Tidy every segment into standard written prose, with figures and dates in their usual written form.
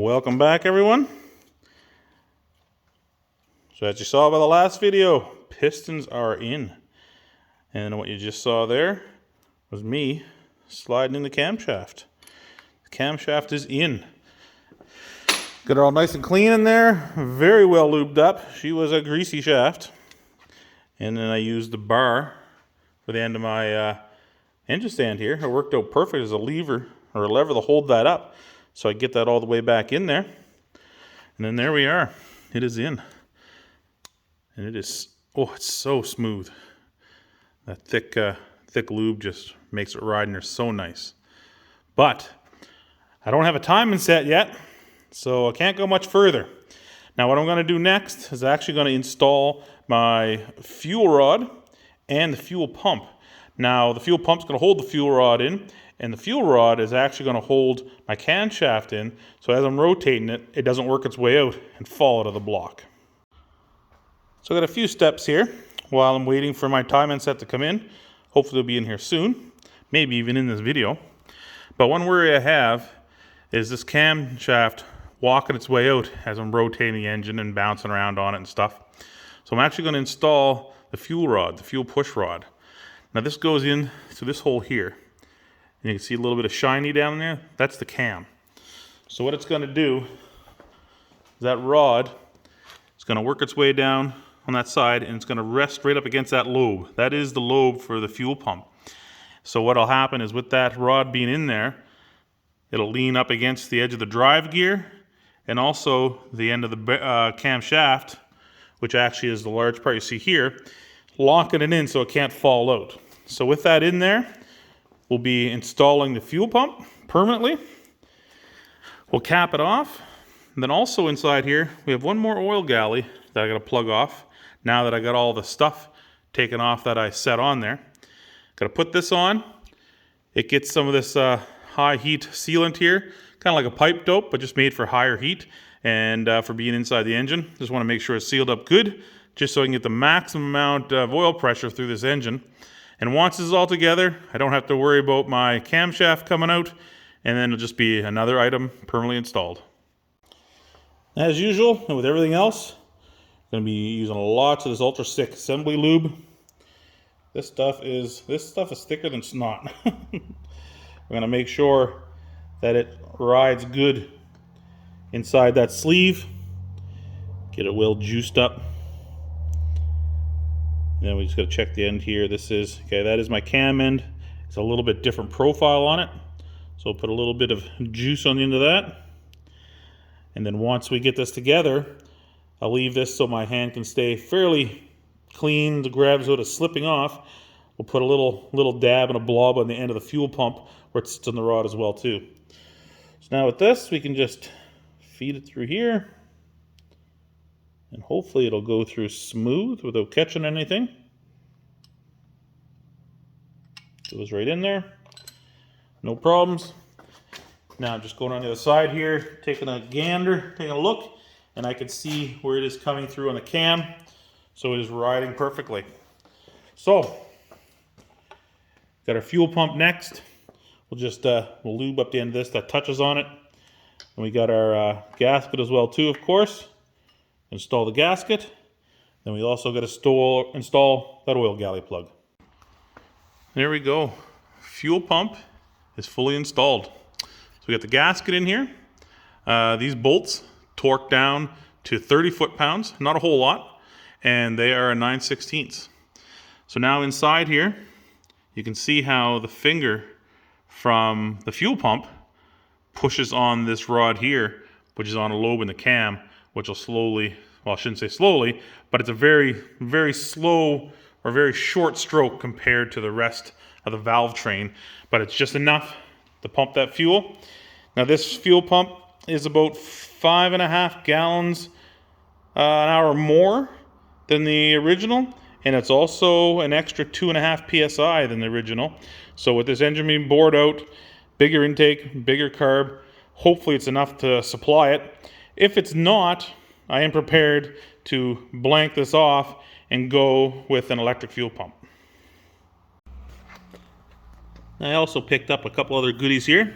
Welcome back, everyone. So as you saw by the last video, pistons are in. And what you just saw there was me sliding in the camshaft. The camshaft is in. Got her all nice and clean in there, very well lubed up. She was a greasy shaft. And then I used the bar for the end of my engine stand here. It worked out perfect as a lever or a lever to hold that up. So I get that all the way back in there. And then there we are. It is in. And it is, oh, it's so smooth. That thick lube just makes it ride in there so nice. But I don't have a timing set yet, so I can't go much further. Now what I'm going to do next is actually going to install my fuel rod and the fuel pump. Now the fuel pump's going to hold the fuel rod in, and the fuel rod is actually going to hold my camshaft in, so as I'm rotating it, it doesn't work its way out and fall out of the block. So I got a few steps here while I'm waiting for my timing set to come in. Hopefully it'll be in here soon, maybe even in this video. But one worry I have is this camshaft walking its way out as I'm rotating the engine and bouncing around on it and stuff. So I'm actually going to install the fuel rod, the fuel push rod. Now this goes in through this hole here. And you can see a little bit of shiny down there. That's the cam. So what it's going to do is that rod is going to work its way down on that side, and it's going to rest right up against that lobe. That is the lobe for the fuel pump. So what'll happen is with that rod being in there, it'll lean up against the edge of the drive gear and also the end of the camshaft, which actually is the large part you see here, locking it in so it can't fall out. So with that in there, we'll be installing the fuel pump permanently. We'll cap it off. And then also inside here, we have one more oil galley that I got to plug off now that I got all the stuff taken off that I set on there. Got to put this on. It gets some of this high heat sealant here, kind of like a pipe dope, but just made for higher heat and for being inside the engine. Just want to make sure it's sealed up good, just so I can get the maximum amount of oil pressure through this engine. And once this is all together, I don't have to worry about my camshaft coming out, and then it'll just be another item permanently installed. As usual, and with everything else, I'm going to be using lots of this Ultra Thick assembly lube. This stuff is thicker than snot. We're going to make sure that it rides good inside that sleeve. Get it well juiced up. And then we just got to check the end here. This is, okay, that is my cam end. It's a little bit different profile on it. So we'll put a little bit of juice on the end of that. And then once we get this together, I'll leave this so my hand can stay fairly clean. The grabs out of slipping off. We'll put a little dab and a blob on the end of the fuel pump where it sits on the rod as well too. So now with this, we can just feed it through here. And hopefully it'll go through smooth without catching anything. Goes right in there. No problems. Now I'm just going on the other side here, taking a gander, taking a look, and I can see where it is coming through on the cam. So it is riding perfectly. So, got our fuel pump next. We'll just we'll lube up the end of this that touches on it. And we got our gasket as well too, of course. Install the gasket. Then we also got to install that oil galley plug. There we go. Fuel pump is fully installed. So we got the gasket in here. These bolts torque down to 30 foot-pounds, not a whole lot, and they are a 9/16. So now inside here, you can see how the finger from the fuel pump pushes on this rod here, which is on a lobe in the cam, which will slowly, well, I shouldn't say slowly, but it's a very, very slow or very short stroke compared to the rest of the valve train, but it's just enough to pump that fuel. Now this fuel pump is about 5.5 gallons an hour more than the original, and it's also an extra 2.5 psi than the original. So with this engine being bored out, bigger intake, bigger carb, hopefully it's enough to supply it. If it's not, I am prepared to blank this off and go with an electric fuel pump. I also picked up a couple other goodies here.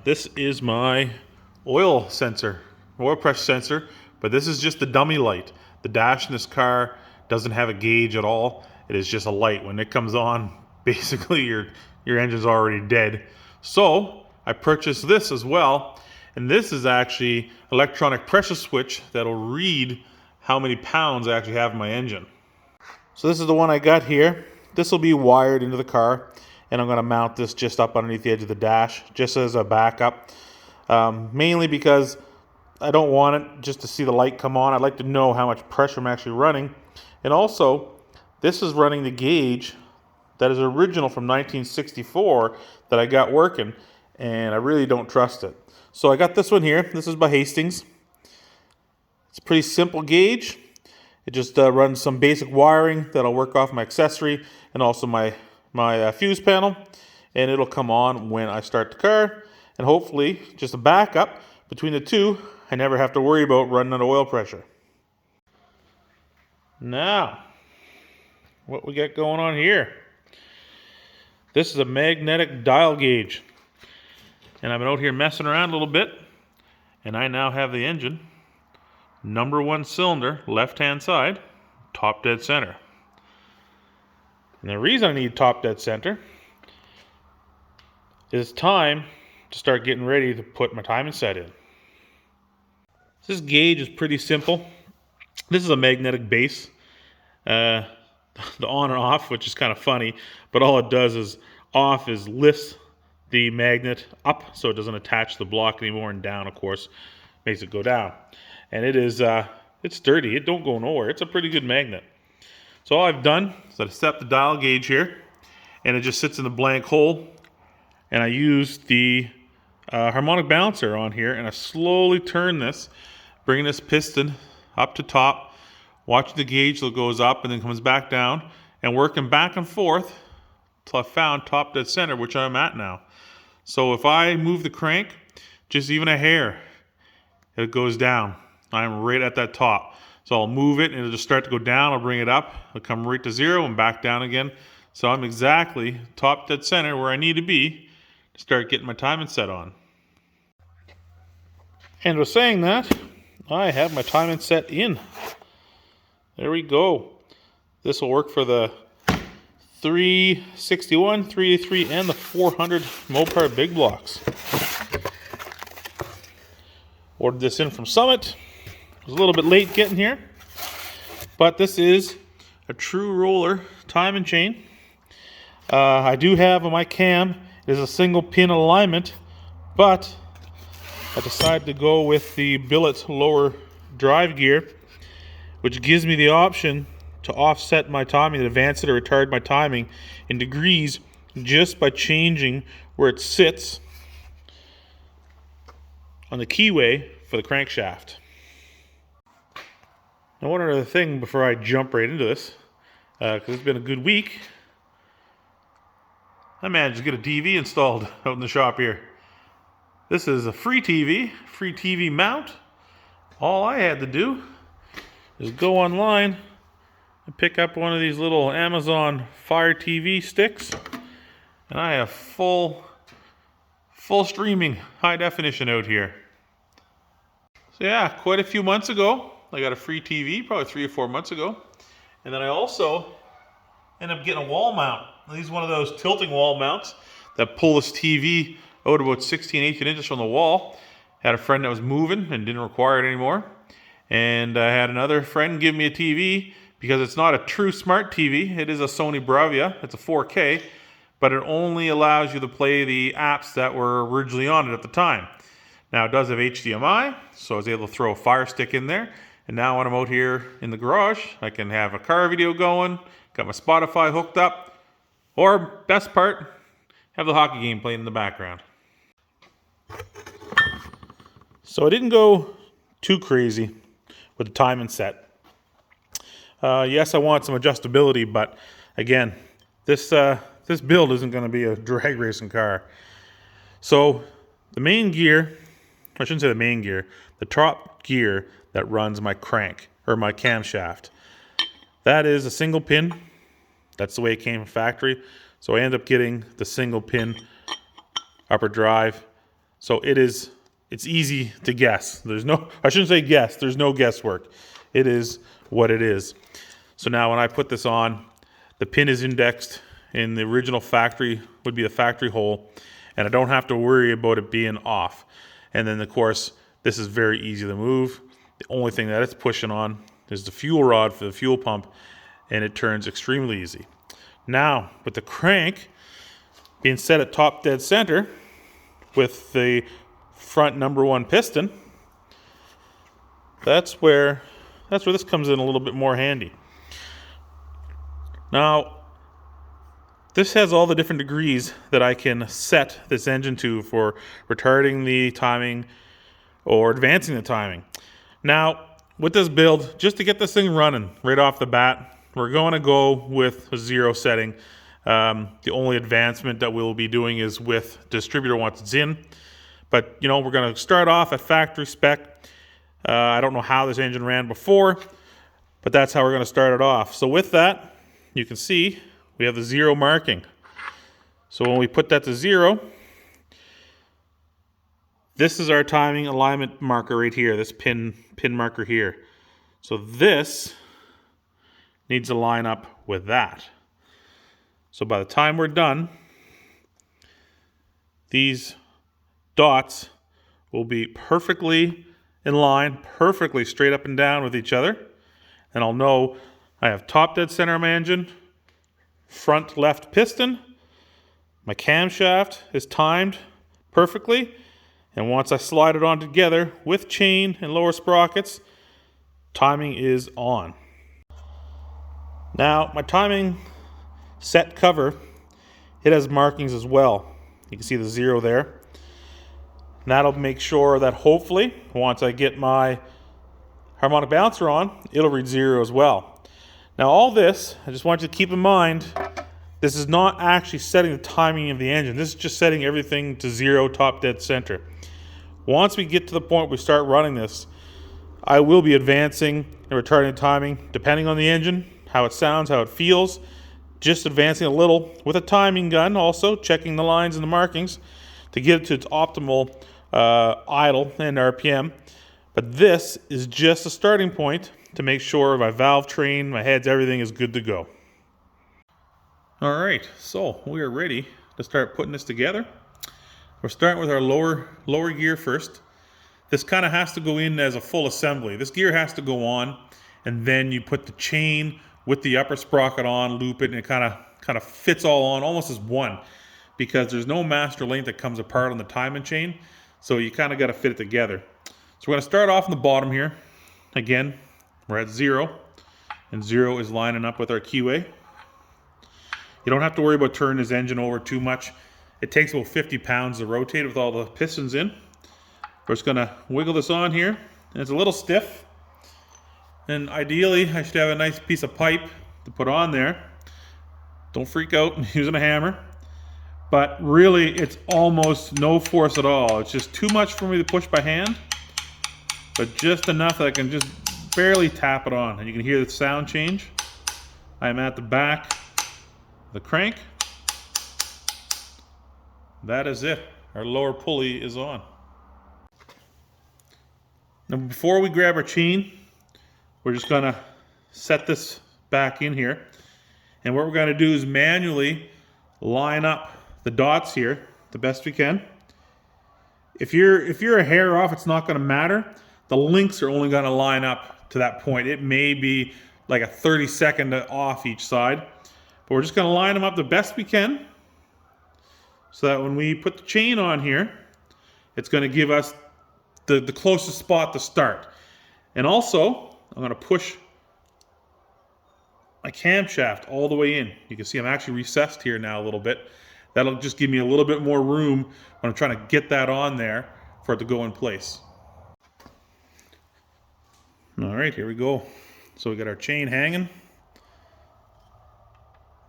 This is my oil sensor, oil pressure sensor, but this is just the dummy light. The dash in this car doesn't have a gauge at all. It is just a light. When it comes on, basically your engine's already dead. So I purchased this as well, and this is actually electronic pressure switch that'll read how many pounds I actually have in my engine. So this is the one I got here. This will be wired into the car, and I'm going to mount this just up underneath the edge of the dash, just as a backup. Mainly because I don't want it just to see the light come on. I'd like to know how much pressure I'm actually running. And also, this is running the gauge that is original from 1964 that I got working, and I really don't trust it. So I got this one here. This is by Hastings. It's a pretty simple gauge. It just runs some basic wiring that'll work off my accessory and also my fuse panel, and it'll come on when I start the car. And hopefully, just a backup between the two, I never have to worry about running out of oil pressure. Now, what we got going on here? This is a magnetic dial gauge, and I've been out here messing around a little bit, and I now have the engine, number 1 cylinder, left-hand side, top dead center. And the reason I need top dead center is time to start getting ready to put my timing set in. This gauge is pretty simple. This is a magnetic base, the on and off, which is kind of funny, but all it does is lifts the magnet up so it doesn't attach to the block anymore, and down, of course, makes it go down. And it is it's sturdy. It don't go nowhere. It's a pretty good magnet. So all I've done is I set the dial gauge here, and it just sits in the blank hole, and I use the harmonic balancer on here, and I slowly turn this, bringing this piston up to top, watching the gauge till it goes up and then comes back down, and working back and forth till I found top dead center, which I'm at now. So if I move the crank just even a hair, it goes down. I'm right at that top. So I'll move it and it'll just start to go down. I'll bring it up. It'll come right to 0 and back down again. So I'm exactly top dead center where I need to be to start getting my timing set on. And with saying that, I have my timing set in. There we go. This will work for the 361, 383, and the 400 Mopar big blocks. Ordered this in from Summit. It was a little bit late getting here, but this is a true roller timing chain. I do have on my cam, it is a single pin alignment, but I decided to go with the billet lower drive gear, which gives me the option to offset my timing, advance it or retard my timing in degrees just by changing where it sits on the keyway for the crankshaft. Now, one other thing before I jump right into this, because it's been a good week, I managed to get a TV installed out in the shop here. This is a free TV mount. All I had to do is go online and pick up one of these little Amazon Fire TV sticks, and I have full streaming high definition out here. So yeah, quite a few months ago, I got a free TV, probably 3 or 4 months ago. And then I also ended up getting a wall mount. These are one of those tilting wall mounts that pull this TV out about 16, 18 inches from the wall. Had a friend that was moving and didn't require it anymore. And I had another friend give me a TV because it's not a true smart TV. It is a Sony Bravia. It's a 4K, but it only allows you to play the apps that were originally on it at the time. Now it does have HDMI, so I was able to throw a Fire Stick in there. And now when I'm out here in the garage, I can have a car video going, got my Spotify hooked up, or best part, have the hockey game playing in the background. So I didn't go too crazy with the timing set. Yes, I want some adjustability, but again, this build isn't going to be a drag racing car. So the main gear, I shouldn't say the main gear, the top gear that runs my crank, or my camshaft, that is a single pin. That's the way it came from factory. So I end up getting the single pin upper drive. So it is it's easy to guess. There's no, I shouldn't say guess, there's no guesswork. It is what it is. So now when I put this on, the pin is indexed in the original factory, would be the factory hole, and I don't have to worry about it being off. And then of course, this is very easy to move. The only thing that it's pushing on is the fuel rod for the fuel pump, and it turns extremely easy. Now, with the crank being set at top dead center with the front #1 piston, that's where this comes in a little bit more handy. Now, this has all the different degrees that I can set this engine to for retarding the timing or advancing the timing. Now, with this build, just to get this thing running right off the bat, we're going to go with a 0 setting. The only advancement that we'll be doing is with distributor once it's in. But, you know, we're going to start off at factory spec. I don't know how this engine ran before, but that's how we're going to start it off. So with that, you can see we have the 0 marking. So when we put that to 0, this is our timing alignment marker right here, this pin marker here. So this needs to line up with that. So by the time we're done, these dots will be perfectly in line, perfectly straight up and down with each other. And I'll know I have top dead center of my engine, front left piston, my camshaft is timed perfectly, and once I slide it on together with chain and lower sprockets, timing is on. Now, my timing set cover, it has markings as well. You can see the 0 there. And that'll make sure that hopefully, once I get my harmonic balancer on, it'll read 0 as well. Now all this, I just want you to keep in mind, this is not actually setting the timing of the engine. This is just setting everything to 0, top dead center. Once we get to the point we start running this, I will be advancing and retarding timing depending on the engine, how it sounds, how it feels. Just advancing a little with a timing gun, also checking the lines and the markings to get it to its optimal idle and RPM. But this is just a starting point to make sure my valve train, my heads, everything is good to go. All right, so we are ready to start putting this together. We're starting with our lower gear first. This kind of has to go in as a full assembly. This gear has to go on, and then you put the chain with the upper sprocket on, loop it, and it kind of fits all on almost as one, because there's no master link that comes apart on the timing chain, so you kind of got to fit it together. So we're going to start off on the bottom here. Again, we're at 0, and 0 is lining up with our keyway. You don't have to worry about turning this engine over too much. It takes about 50 pounds to rotate with all the pistons in. We're just going to wiggle this on here, and it's a little stiff. And ideally, I should have a nice piece of pipe to put on there. Don't freak out using a hammer. But really, it's almost no force at all. It's just too much for me to push by hand, but just enough that I can just barely tap it on. And you can hear the sound change. I'm at the back of the crank. That is it. Our lower pulley is on. Now, before we grab our chain, we're just going to set this back in here. And what we're going to do is manually line up the dots here the best we can. If you're a hair off, it's not going to matter. The links are only going to line up to that point. It may be like a 30-second off each side. But we're just going to line them up the best we can, so that when we put the chain on here, it's going to give us the closest spot to start. And also, I'm going to push my camshaft all the way in. You can see I'm actually recessed here now a little bit. That'll just give me a little bit more room when I'm trying to get that on there for it to go in place. All right, here we go. So we got our chain hanging.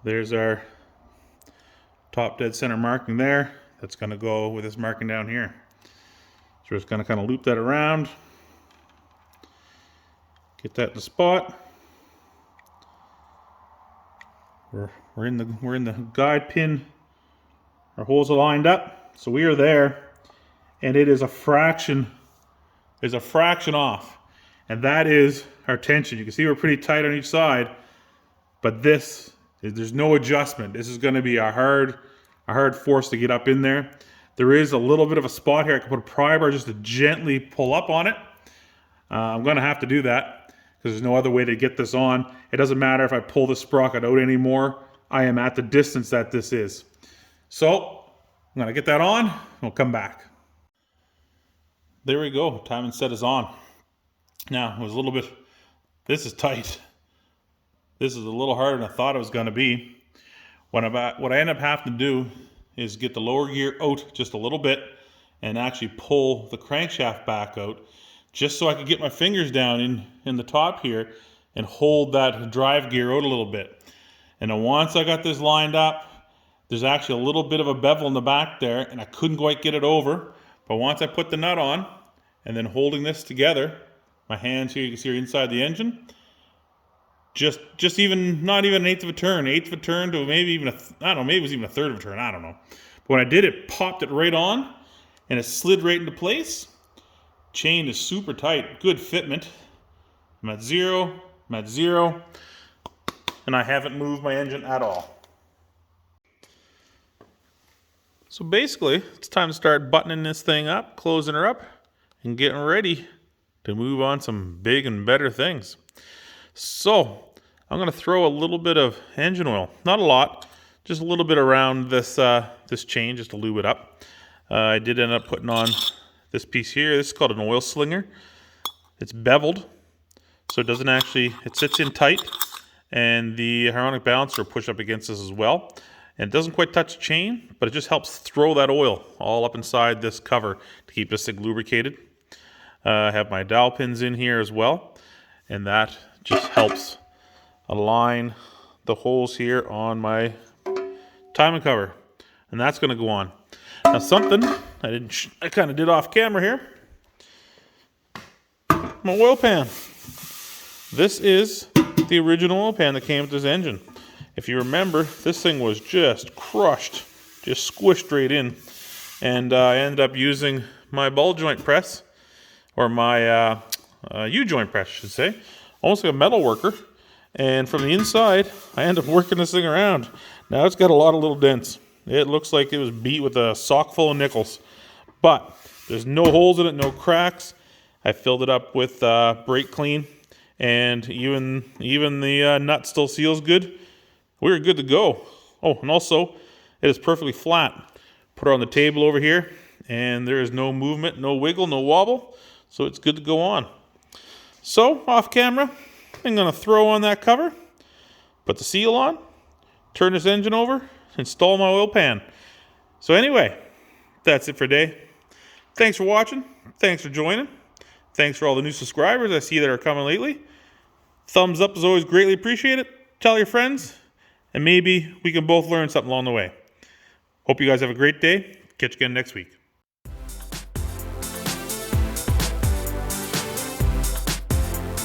There's our top dead center marking there. That's going to go with this marking down here. So we're just going to kind of loop that around. Get that in the spot. We're in the guide pin. Our holes are lined up, so we are there. and it is a fraction off. And that is our tension. You can see we're pretty tight on each side, but there's no adjustment. This is going to be a hard force to get up in there. There is a little bit of a spot here. I can put a pry bar just to gently pull up on it. I'm going to have to do that because there's no other way to get this on. It doesn't matter if I pull the sprocket out anymore. I am at the distance that this is. So I'm going to get that on and we'll come back. There we go. Timing set is on. Now, it was a little bit, this is tight. This is a little harder than I thought it was going to be. What I end up having to do is get the lower gear out just a little bit and actually pull the crankshaft back out just so I could get my fingers down in the top here and hold that drive gear out a little bit. And then once I got this lined up, there's actually a little bit of a bevel in the back there and I couldn't quite get it over. But once I put the nut on and then holding this together, my hands here, you can see are inside the engine, just even, not even an eighth of a turn to maybe even I don't know, maybe it was even a third of a turn, I don't know. But when I did it, popped it right on and it slid right into place. Chain is super tight, good fitment. I'm at zero, and I haven't moved my engine at all. So basically, it's time to start buttoning this thing up, closing her up, and getting ready to move on some big and better things. So I'm going to throw a little bit of engine oil, not a lot, just a little bit around this this chain just to lube it up. I did end up putting on this piece here. This is called an oil slinger. It's beveled, so it doesn't actually, it sits in tight, and the harmonic balancer will push up against this as well. And it doesn't quite touch the chain, but it just helps throw that oil all up inside this cover to keep this thing lubricated. I have my dowel pins in here as well, and that just helps align the holes here on my timing cover. And that's going to go on. Now something I kind of did off camera here. My oil pan. This is the original oil pan that came with this engine. If you remember, this thing was just crushed, just squished right in. And I ended up using my ball joint press, or my U-joint press, I should say, almost like a metal worker. And from the inside, I ended up working this thing around. Now it's got a lot of little dents. It looks like it was beat with a sock full of nickels. But there's no holes in it, no cracks. I filled it up with brake clean, and even the nut still seals good. We're good to go. Oh, and also, it is perfectly flat. Put her on the table over here, and there is no movement, no wiggle, no wobble, so it's good to go on. So, off camera, I'm going to throw on that cover, put the seal on, turn this engine over, install my oil pan. So anyway, that's it for today. Thanks for watching. Thanks for joining. Thanks for all the new subscribers I see that are coming lately. Thumbs up is always greatly appreciated. Tell your friends, and maybe we can both learn something along the way. Hope you guys have a great day. Catch you again next week.